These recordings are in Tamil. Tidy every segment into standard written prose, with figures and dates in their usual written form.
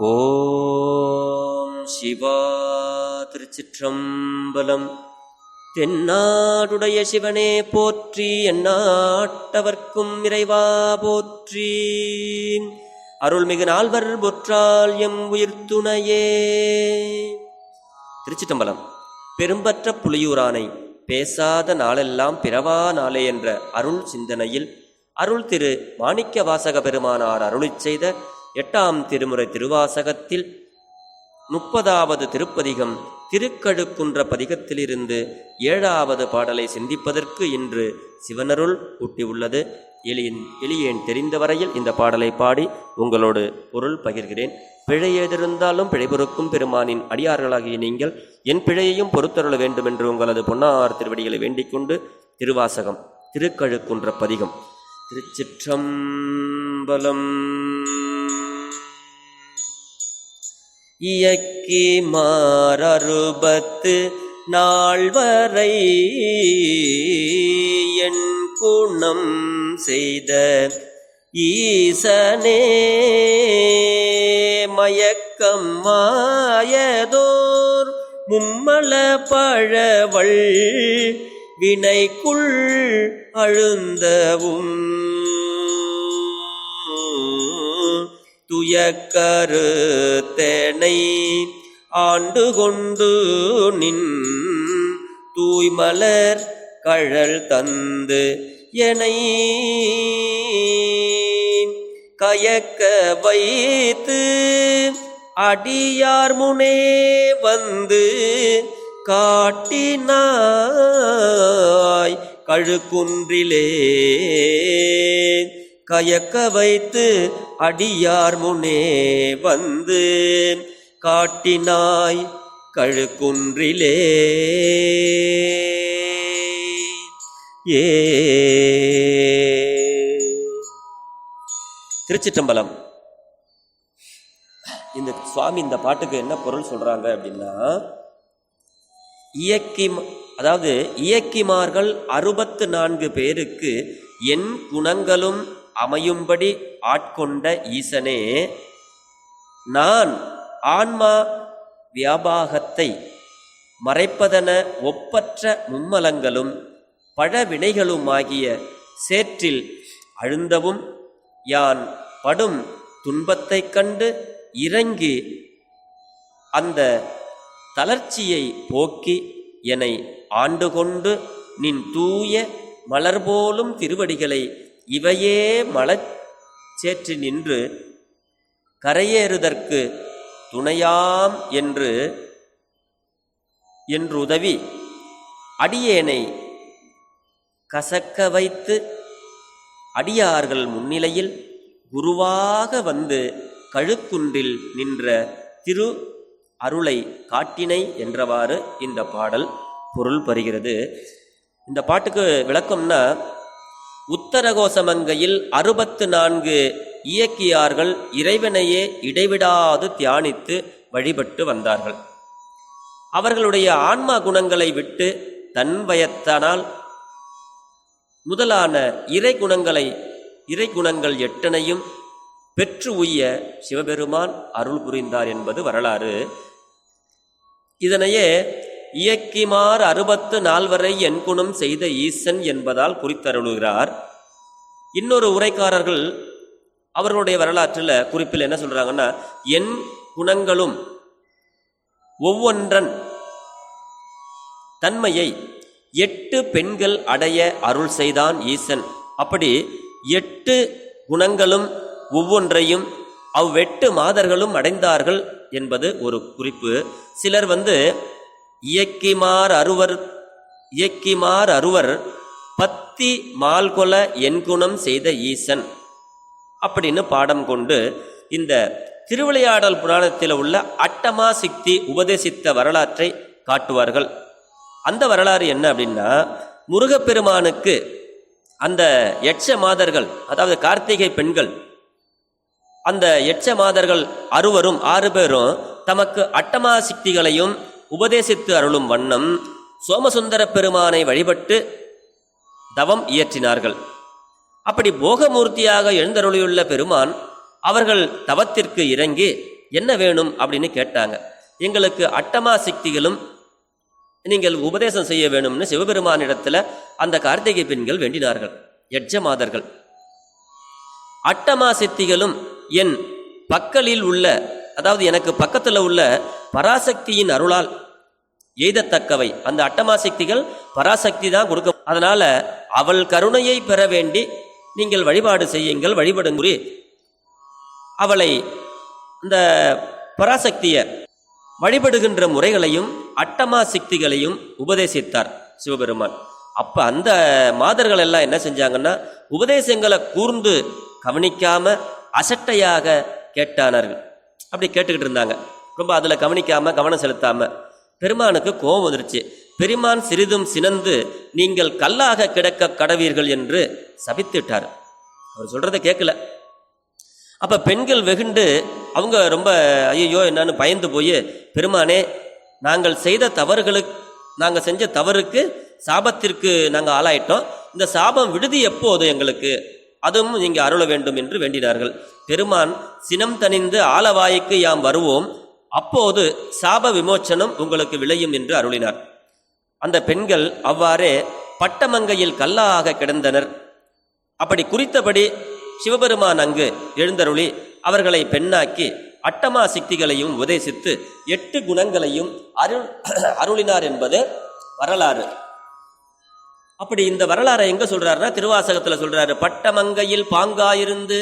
ஓம் சிவா திருச்சிற்றம்பலம். தென்னாடுடைய சிவனே போற்றி, எந்நாட்டவர்க்கும் இறைவா போற்றி. அருள்மிகு நால்வர் பொற்றால் எம் உயிர்த்துணையே. திருச்சிற்றம்பலம். பெரும்பற்ற புலியூரானை பேசாத நாளெல்லாம் பிறவா நாளே என்ற அருள் சிந்தனையில் அருள் திரு மாணிக்க வாசக பெருமானார் அருளிச் செய்த 8ஆம் திருமுறை திருவாசகத்தில் 30வது திருப்பதிகம் திருக்கழுக்குன்ற பதிகத்திலிருந்து 7வது பாடலை சிந்திப்பதற்கு இன்று சிவனருள் கூட்டியுள்ளது. எளியேன் தெரிந்த வரையில் இந்த பாடலை பாடி உங்களோடு பொருள் பகிர்கிறேன். பிழை ஏதிருந்தாலும் பிழைபொறுக்கும் பெருமானின் அடியார்களாகிய நீங்கள் என் பிழையையும் பொறுத்தருள வேண்டும் என்று உங்களது பொன்னார் திருவடிகளை வேண்டிக் கொண்டு திருவாசகம் திருக்கழுக்குன்ற பதிகம். திருச்சிற்றம்பலம். இயக்கி மாறறுபத்து நாள்வரை என் குணம் செய்த ஈசனே, மயக்கம் மாயதோர் மும்மல பழவள் வினைக்குள் அழுந்தவும் துயக்கருத்தனை ஆண்டு கொண்டு நின் தூய்மலர் கழல் தந்து எனை கயக்க வைத்து அடியார் முனே வந்து காட்டினாய் கழுக்குன்றிலே. கயக்க வைத்து அடியார் முனே வந்து காட்டினாய் கழுக்குன்றிலே. ஏ திருச்சிற்றம்பலம். இந்த சுவாமி இந்த பாட்டுக்கு என்ன பொருள் சொல்றாங்க அப்படின்னா, இயக்கிமார்கள் 64 பேருக்கு என் குணங்களும் அமையும்படி ஆட்கொண்ட ஈசனே, நான் ஆன்மா வியாபாகத்தை மறைப்பதன ஒப்பற்ற மும்மலங்களும் பழவினைகளுமாகிய சேற்றில் அழுந்தவும் யான் படும் துன்பத்தைக் கண்டு இறங்கி அந்த தளர்ச்சியை போக்கி என்னை ஆண்டு கொண்டு நின் தூய மலர்போலும் திருவடிகளை இவையே மலச்சேற்றி நின்று கரையேறுதற்கு துணையாம் என்று உதவி அடியேனை கசக்க வைத்து அடியார்கள் முன்னிலையில் குருவாக வந்து கழுக்குன்றில் நின்ற திரு அருளை காட்டினை என்றவாறு இந்த பாடல் பொருள் பெறுகிறது. இந்த பாட்டுக்கு விளக்கம்னா, உத்தரகோசமங்கையில் 64 இயக்கியார்கள் இறைவனையே இடைவிடாது தியானித்து வழிபட்டு வந்தார்கள். அவர்களுடைய ஆன்மா குணங்களை விட்டு தன்வயத்தானால் முதலான இறை குணங்கள் 8 பெற்று உய்ய சிவபெருமான் அருள் புரிந்தார் என்பது வரலாறு. இதனையே இயக்கிமார் 64 என் குணம் செய்த ஈசன் என்பதால் குறித்தருளுகிறார். இன்னொரு உரைக்காரர்கள் அவர்களுடைய வரலாற்றில் குறிப்பில் என்ன சொல்றாங்கன்னா, என் குணங்களும் ஒவ்வொன்றன் தன்மையை 8 பெண்கள் அடைய அருள் செய்தான் ஈசன். அப்படி 8 குணங்களும் ஒவ்வொன்றையும் 8 மாதர்களும் அடைந்தார்கள் என்பது ஒரு குறிப்பு. சிலர் இயக்கிமார் அறுவர் பத்தி மால்கொல என் குணம் செய்த ஈசன் அப்படின்னு பாடம் கொண்டு இந்த திருவிளையாடல் புராணத்தில் உள்ள அட்டமா சித்தி உபதேசித்த வரலாற்றை காட்டுவார்கள். அந்த வரலாறு என்ன அப்படின்னா, முருகப்பெருமானுக்கு அந்த யட்ச மாதர்கள், அதாவது கார்த்திகை பெண்கள், அந்த யட்ச மாதர்கள் 6 பேரும் தமக்கு அட்டமா சித்திகளையும் உபதேசித்து அருளும் வண்ணம் சோமசுந்தர பெருமானை வழிபட்டு தவம் இயற்றினார்கள். அப்படி போகமூர்த்தியாக எழுந்தருளியுள்ள பெருமான் அவர்கள் தவத்திற்கு இறங்கி என்ன வேணும் அப்படின்னு கேட்டாங்க. எங்களுக்கு அட்டமா சித்திகளும் நீங்கள் உபதேசம் செய்ய வேணும்னு சிவபெருமானிடத்தில் அந்த கார்த்திகை பெண்கள் வேண்டினார்கள், யட்சமாதர்கள். அட்டமா சித்திகளும் என் பக்கலில் உள்ள, அதாவது எனக்கு பக்கத்தில் உள்ள பராசக்தியின் அருளால் எய்தத்தக்கவை. அந்த அட்டமா சக்திகள் பராசக்தி தான் கொடுக்க, அதனால அவள் கருணையை பெற வேண்டி நீங்கள் வழிபாடு செய்யுங்கள், வழிபடுங்குறி அவளை இந்த பராசக்தியை வழிபடுகின்ற முறைகளையும் அட்டமா சக்திகளையும் உபதேசித்தார் சிவபெருமான். அப்ப அந்த மாதர்கள் எல்லாம் என்ன செஞ்சாங்கன்னா, உபதேசங்களை கூர்ந்து கவனிக்காம அசட்டையாக கேட்டானார்கள். அப்படி கேட்டுக்கிட்டு இருந்தாங்க, ரொம்ப அதுல கவனிக்காம கவனம் செலுத்தாம. பெருமானுக்கு கோபம் வந்துருச்சு. பெருமான் சிறிதும் சினந்து நீங்கள் கல்லாக கிடக்க கடவீர்கள் என்று சபித்துட்டார். அவர் சொல்றதை கேட்கல. அப்ப பெண்கள் வெகுண்டு அவங்க ரொம்ப ஐயோ என்னன்னு பயந்து போய், பெருமானே நாங்கள் செஞ்ச தவறுக்கு சாபத்திற்கு நாங்கள் ஆளாயிட்டோம், இந்த சாபம் விடுதி எப்போது எங்களுக்கு, அதுவும் நீங்க அருள வேண்டும் என்று வேண்டினார்கள். பெருமான் சினம் தணிந்து ஆலவாய்க்கு யாம் வருவோம், அப்போது சாப விமோச்சனம் உங்களுக்கு விளையும் என்று அருளினார். அந்த பெண்கள் அவ்வாறே பட்டமங்கையில் கல்லாக கிடந்தனர். அப்படி குறித்தபடி சிவபெருமான் அங்கு எழுந்தருளி அவர்களை பெண்ணாக்கி அட்டமா சித்திகளையும் உபதேசித்து 8 குணங்களையும் அருளினார் என்பது வரலாறு. அப்படி இந்த வரலாறை எங்க சொல்றாருன்னா, திருவாசகத்துல சொல்றாரு, பட்டமங்கையில் பாங்காயிருந்து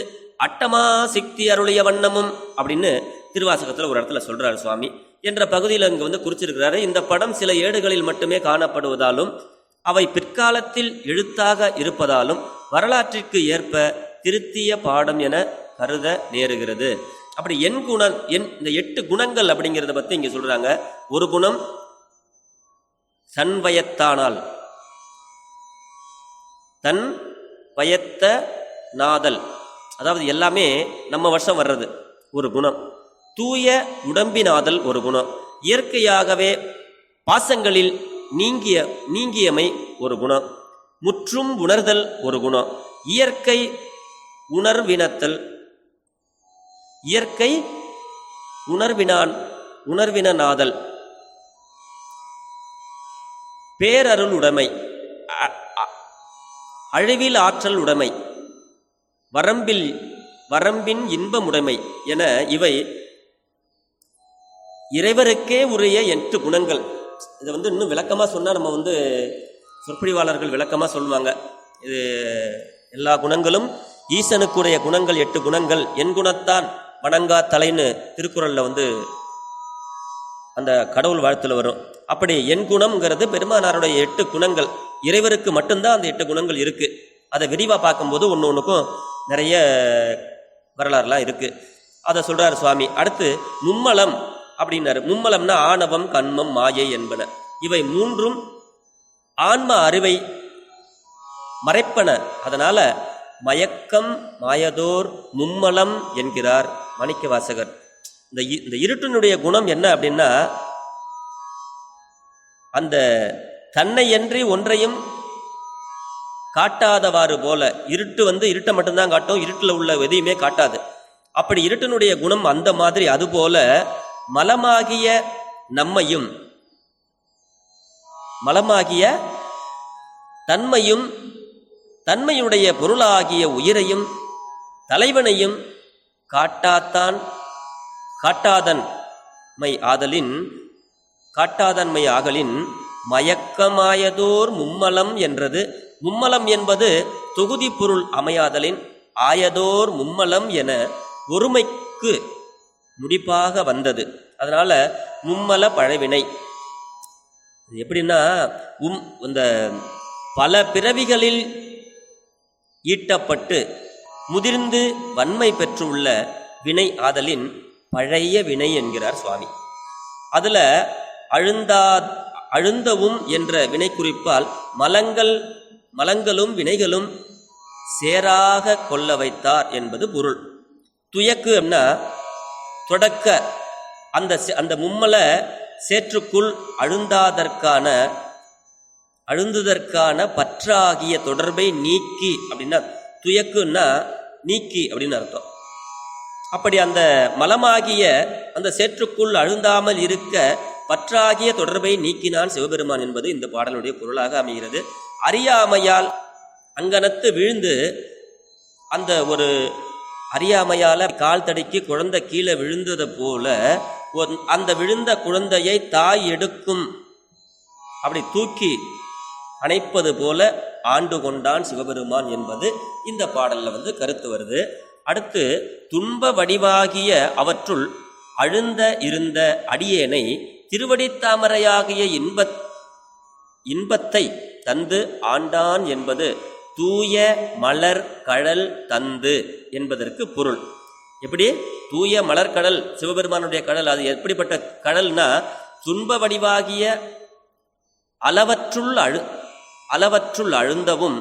அட்டமா சித்தி அருளிய வண்ணமும் அப்படின்னு திருவாசகத்துல ஒரு இடத்துல சொல்றாரு சுவாமி. என்ற பகுதியில் அங்கு குறிச்சிருக்கிறாரு. இந்த படம் சில ஏடுகளில் மட்டுமே காணப்படுவதாலும் அவை பிற்காலத்தில் எழுத்தாக இருப்பதாலும் வரலாற்றிற்கு ஏற்ப திருத்திய பாடம் என கருத நேருகிறது. அப்படி இந்த 8 குணங்கள் அப்படிங்கிறத பத்தி இங்க சொல்றாங்க. ஒரு குணம் தன் வயத்தானால், தன் வயத்த நாதல், அதாவது எல்லாமே நம்ம வருஷம் வர்றது ஒரு குணம். தூய உடம்பினாதல் ஒரு குணம். இயற்கையாகவே பாசங்களில் நீங்கியமை ஒரு குணம். முற்றும் உணர்தல் ஒரு குணம். இயற்கை உணர்வினத்தல், இயற்கை உணர்வினாதல். பேரருள் உடைமை, அழிவில் ஆற்றல் உடைமை, வரம்பின் இன்பமுடைமை என இவை இறைவருக்கே உரிய 8 குணங்கள். இதை இன்னும் விளக்கமாக சொன்னால் நம்ம சொற்பொழிவாளர்கள் விளக்கமாக சொல்லுவாங்க. இது எல்லா குணங்களும் ஈசனுக்குரிய குணங்கள் 8 குணங்கள். என் குணத்தான் வணங்கா தலைன்னு திருக்குறளில் அந்த கடவுள் வாழ்த்துல வரும். அப்படி என் குணம்ங்கிறது பெருமானாருடைய 8 குணங்கள். இறைவருக்கு மட்டும்தான் அந்த 8 குணங்கள் இருக்கு. அதை விரிவாக பார்க்கும்போது ஒன்றுக்கும் நிறைய வரலாறுலாம் இருக்கு. அதை சொல்றாரு சுவாமி. அடுத்து மும்மலம் அப்படின்னாரு. மும்மலம்னா ஆணவம், கண்மம், மாயை என்பன. இவை 3ம் ஆன்ம அறிவை மறைப்பன. அதனால மயக்கம் மாயதோர் மும்மலம் என்கிறார் மாணிக்க வாசகர். இந்த இருட்டினுடைய குணம் என்ன அப்படின்னா, அந்த தன்னையன்றி ஒன்றையும் காட்டாதவாறு போல. இருட்டு இருட்டை மட்டும்தான் காட்டும், இருட்டில் உள்ள எதையுமே காட்டாது. அப்படி இருட்டினுடைய குணம் அந்த மாதிரி. அதுபோல மலமாகிய நம்மையும், மலமாகிய தன்மையும், தன்மையுடைய பொருளாகிய உயிரையும் தலைவனையும் காட்டாதன்மை ஆகலின் மயக்கமாயதோர் மும்மலம் என்றது. மும்மலம் என்பது தொகுதி பொருள் அமையாதலின் ஆயதோர் மும்மலம் என ஒருமைக்கு முடிப்பாக வந்தது. அதனால மும்மல பழவினை எப்படின்னா, இந்த பல பிறவிகளில் ஈட்டப்பட்டு முதிர்ந்து வன்மை பெற்றுள்ள வினை ஆதலின் பழைய வினை என்கிறார் சுவாமி. அதுல அழுந்தவும் என்ற வினை குறிப்பால் மலங்களும் வினைகளும் சேராக கொள்ள வைத்தார் என்பது பொருள். துயக்கு அப்படின்னா தொடக்க, அந்த மும்மல சேற்றுக்குள் அழுந்துதற்கான பற்றாகிய தொடர்பை நீக்கி அப்படின்னா, துயக்குன்னா நீக்கி அப்படின்னு அர்த்தம். அப்படி அந்த மலமாகிய அந்த சேற்றுக்குள் அழுந்தாமல் இருக்க பற்றாகிய தொடர்பை நீக்கினான் சிவபெருமான் என்பது இந்த பாடலுடைய பொருளாக அமைகிறது. அறியாமையால் அங்கனத்து விழுந்து அந்த ஒரு அறியாமையால கால் தடிக்கு குழந்தை கீழே விழுந்தது போல அந்த விழுந்த குழந்தையை தாய் எடுக்கும் அப்படி தூக்கி அணைப்பது போல ஆண்டு கொண்டான் சிவபெருமான் என்பது இந்த பாடல்ல கருத்து வருது. அடுத்து துன்ப வடிவாகிய அவற்றுள் அழுந்த இருந்த அடியேனை திருவடித்தாமரையாகிய இன்பத்தை தந்து ஆண்டான் என்பது தூய மலர் கடல் தந்து என்பதற்கு பொருள். எப்படி தூய மலர் கடல் சிவபெருமானுடைய கடல், அது எப்படிப்பட்ட கடல்னா துன்ப வடிவாகிய அளவற்றுள் அழுந்தவும்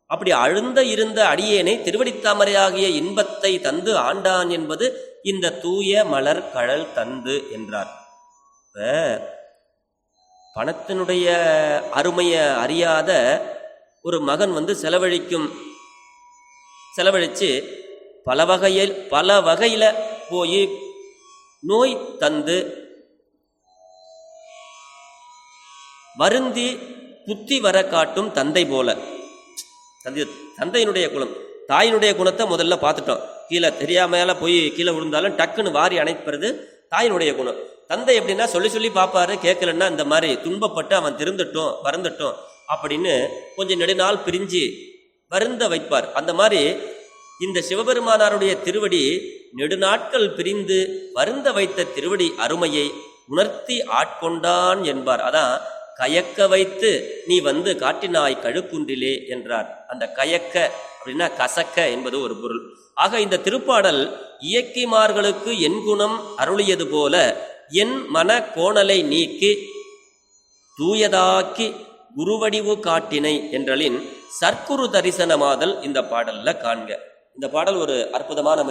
அப்படி அழுந்த இருந்த அடியேனை திருவடித்தாமரையாகிய இன்பத்தை தந்து ஆண்டான் என்பது இந்த தூய மலர் கடல் தந்து என்றார். பணத்தினுடைய அருமையை அறியாத ஒரு மகன் செலவழித்து பல வகையில போய் நோய் தந்து வருந்தி புத்தி வர காட்டும் தந்தை போல. தந்தையினுடைய குணம், தாயினுடைய குணத்தை முதல்ல பார்த்துட்டோம். கீழே தெரியாமல போய் கீழே விழுந்தாலும் டக்குன்னு வாரி அணைப்பது தாயினுடைய குணம். தந்தை எப்படின்னா சொல்லி பார்ப்பாரு, கேட்கலன்னா இந்த மாதிரி துன்பப்பட்டு அவன் வருந்தட்டும் அப்படின்னு கொஞ்சம் நெடுநாள் பிரிஞ்சு வருந்த வைப்பார். அந்த மாதிரி இந்த சிவபெருமானாருடைய திருவடி நெடுநாட்கள் பிரிந்து வருந்த வைத்த திருவடி அருமையை உணர்த்தி ஆட்கொண்டான் என்பார். அதான் கயக்க வைத்து நீ காட்டினாய் கழுக்குன்றிலே என்றார். அந்த கயக்க அப்படின்னா கசக்க என்பது ஒரு பொருள். ஆக இந்த திருப்பாடல் இயக்கிமார்களுக்கு என் குணம் அருளியது போல என் மன கோணலை நீக்கி தூயதாக்கி குருவடிவு காட்டினை என்றலின் சற்குரு தரிசனமாதல் இந்த பாடல்ல காண்க. இந்த பாடல் ஒரு அற்புதமான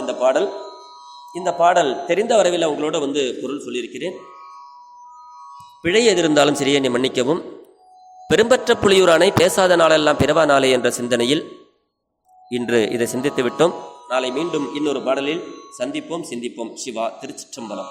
இந்த பாடல் தெரிந்த வரவில் உங்களோட பொருள் சொல்லியிருக்கிறேன். பிழை எதிர்ந்தாலும் சரியே என்னை மன்னிக்கவும். பெரும்பற்ற புலியூரானை பேசாத நாளெல்லாம் பிறவா நாளே என்ற சிந்தனையில் இன்று இதை சிந்தித்து விட்டோம். நாளை மீண்டும் இன்னொரு பாடலில் சந்திப்போம், சிந்திப்போம். சிவா. திருச்சிற்றம்பலம்.